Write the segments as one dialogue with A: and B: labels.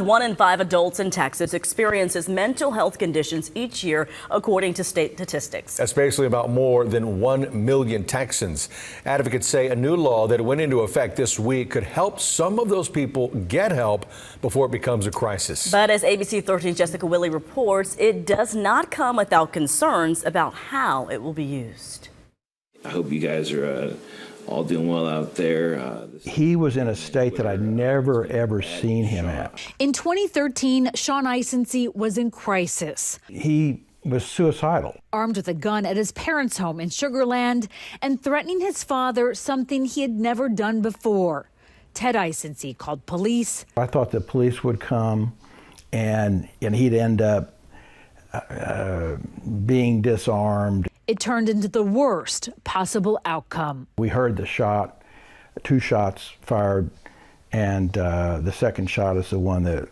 A: 1 in 5 adults in Texas experiences mental health conditions each year, according to state statistics.
B: That's basically about more than 1 million Texans. Advocates say a new law that went into effect this week could help some of those people get help before it becomes a crisis.
A: But as ABC 13's Jessica Willey reports, it does not come without concerns about how it will be used.
C: I hope you guys are all doing well out there.
D: He was in a state that I'd never, ever seen him at.
E: In 2013, Sean Eisency was in crisis.
D: He was suicidal.
E: Armed with a gun at his parents' home in Sugar Land and threatening his father, something he had never done before. Ted Eisency called police.
D: I thought the police would come and he'd end up being disarmed.
E: It turned into the worst possible outcome.
D: We heard the shot, 2 shots fired, and the second shot is the one that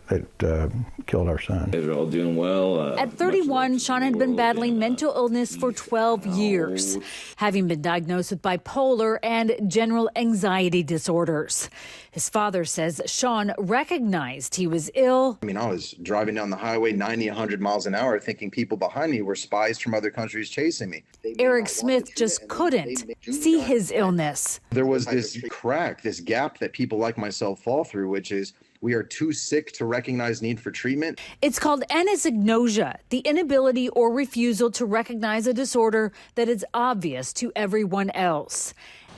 D: killed our son.
C: You guys are all doing well.
E: At 31, Sean had been battling mental illness for 12 years, having been diagnosed with bipolar and general anxiety disorders. His father says Sean recognized he was ill.
F: I mean, I was driving down the highway 90, 100 miles an hour thinking people behind me were spies from other countries chasing me.
E: Eric Smith just couldn't see his illness.
F: There was this crack, this gap that people like myself fall through, which is we are too sick to recognize need for treatment.
E: It's called anosognosia, the inability or refusal to recognize a disorder that is obvious to everyone else.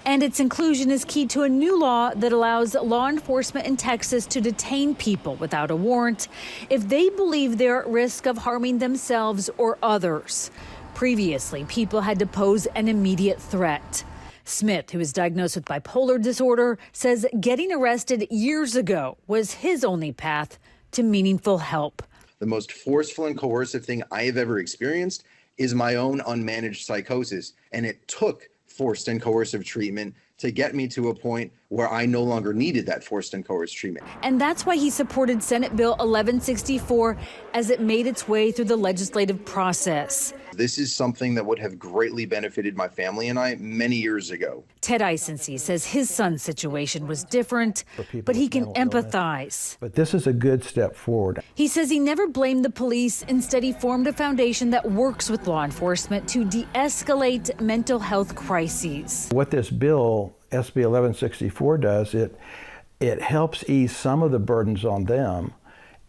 E: And its inclusion is key to a new law that allows law enforcement in Texas to detain people without a warrant if they believe they're at risk of harming themselves or others. Previously, people had to pose an immediate threat. Smith, who is diagnosed with bipolar disorder, says getting arrested years ago was his only path to meaningful help.
F: The most forceful and coercive thing I have ever experienced is my own unmanaged psychosis, and it took forced and coercive treatment to get me to a point where I no longer needed that forced and coerced treatment.
E: And that's why he supported Senate Bill 1164 as it made its way through the legislative process.
F: This is something that would have greatly benefited my family and I many years ago.
E: Ted Eisency says his son's situation was different, but he can empathize.
D: But this is a good step forward.
E: He says he never blamed the police. Instead, he formed a foundation that works with law enforcement to de-escalate mental health crises.
D: What this bill, SB 1164, does, it helps ease some of the burdens on them,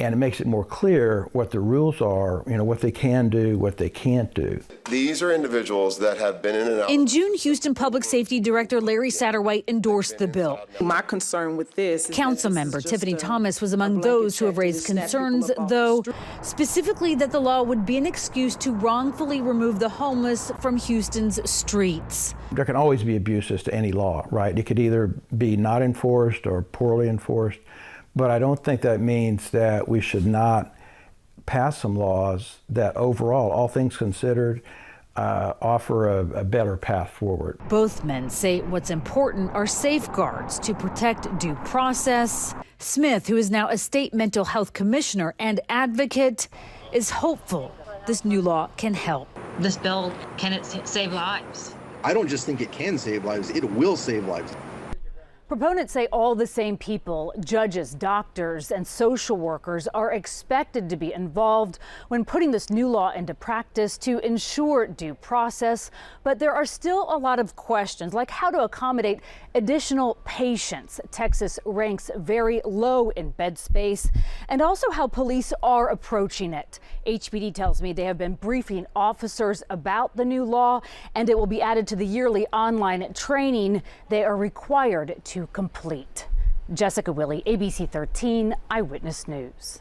D: and it makes it more clear what the rules are, what they can do, what they can't do.
G: These are individuals that have been in and out.
E: In June, Houston Public Safety Director Larry Satterwhite endorsed the bill.
H: My concern with this is
E: Council member Tiffany Thomas was among those who have raised concerns, though, specifically that the law would be an excuse to wrongfully remove the homeless from Houston's streets.
D: There can always be abuses to any law, right? It could either be not enforced or poorly enforced. But I don't think that means that we should not pass some laws that overall, all things considered, offer a better path forward.
E: Both men say what's important are safeguards to protect due process. Smith, who is now a state mental health commissioner and advocate, is hopeful this new law can help.
I: This bill, can it save lives?
F: I don't just think it can save lives, it will save lives.
J: Proponents say all the same people, judges, doctors, and social workers, are expected to be involved when putting this new law into practice to ensure due process. But there are still a lot of questions, like how to accommodate additional patients. Texas ranks very low in bed space, and also how police are approaching it. HPD tells me they have been briefing officers about the new law, and it will be added to the yearly online training they are required to complete. Jessica Willey, ABC 13 Eyewitness News.